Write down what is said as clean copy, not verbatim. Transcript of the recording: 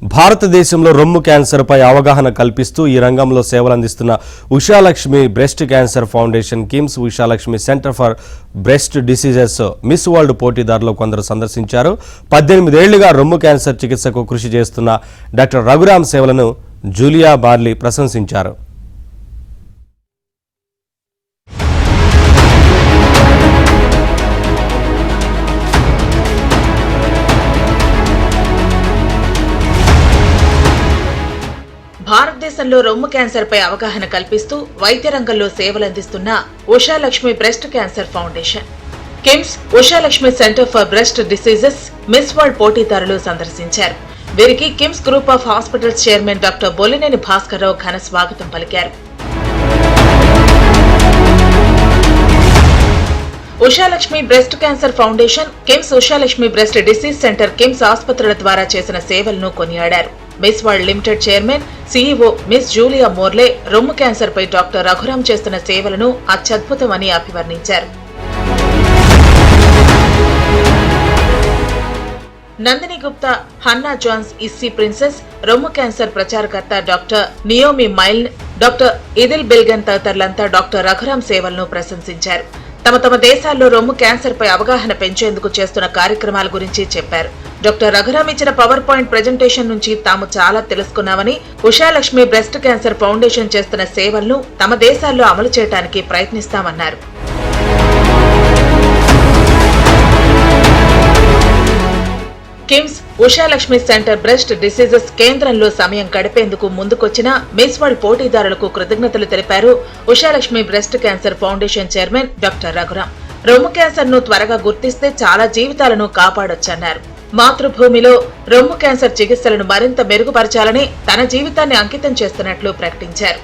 భారతదేశంలో రొమ్ము క్యాన్సర్పై అవగాహన కల్పిస్తూ ఈ రంగంలో సేవలందిస్తున్న Ushalakshmi breast cancer foundation KIMS Ushalakshmi centre for breast diseases Miss World పోటీదారులు కొందరు సందర్శించారు. 18 ఏళ్లుగా రొమ్ము క్యాన్సర్ చికిత్సకు కృషి చేస్తున్న డాక్టర్ రఘురామ్ సేవలను జూలియా బార్లీ ప్రశంసించారు. భారతదేశంలో రొమ్ము క్యాన్సర్ పై అవగాహన కల్పిస్తూ వైద్య రంగంలో సేవలందిస్తున్న Ushalakshmi breast cancer foundation KIMS Ushalakshmi centre for breast diseases Miss World పోటీదారులు సందర్శించారు. వీరికి KIMS group of hospitals chairman doctor Bollineni Bhaskar Rao ఘన స్వాగతం పలికారు. Ushalakshmi breast cancer foundation KIMS Ushalakshmi breast disease centre KIMS ఆసుపత్రుల ద్వారా చేసిన సేవలను కొనియాడారు. Miss World limited chairman CEO Miss Julia Morley రొమ్ము క్యాన్సర్ పై డాక్టర్ రఘురామ్ చేస్తున్న సేవలను అత్యద్భుతమని అభివర్ణించారు. Nandini Gupta, Hannah Johns Issy princess, రొమ్ము క్యాన్సర్ ప్రచారకర్త doctor Naomi Milne, doctor Idil Bilgen తదితరులంతా డాక్టర్ రఘురామ్ సేవలను ప్రశంసించారు. తమ దేశాల్లో రొమ్ము క్యాన్సర్ పై అవగాహన పెంచేందుకు చేస్తున్న కార్యక్రమాల గురించి చెప్పారు. డాక్టర్ రఘురామ్ ఇచ్చిన పవర్ పాయింట్ ప్రెజెంటేషన్ నుంచి తాము చాలా తెలుసుకున్నామని, ఉషాలక్ష్మి బ్రెస్ట్ క్యాన్సర్ ఫౌండేషన్ చేస్తున్న సేవలను తమ దేశాల్లో అమలు చేయడానికి ప్రయత్నిస్తామన్నారు. KIMS Ushalakshmi centre breast diseases కేంద్రంలో సమయం గడిపేందుకు ముందుకొచ్చిన మిస్ వరల్డ్ పోటీదారులకు కృతజ్ఞతలు తెలిపారు Ushalakshmi breast cancer foundation chairman doctor Raghuram. రొమ్ము క్యాన్సర్ ను త్వరగా గుర్తిస్తే చాలా జీవితాలను కాపాడొచ్చన్నారు. మాతృభూమిలో రొమ్ము క్యాన్సర్ చికిత్సలను మరింత మెరుగుపరచాలని తన జీవితాన్ని అంకితం చేస్తున్నట్లు ప్రకటించారు.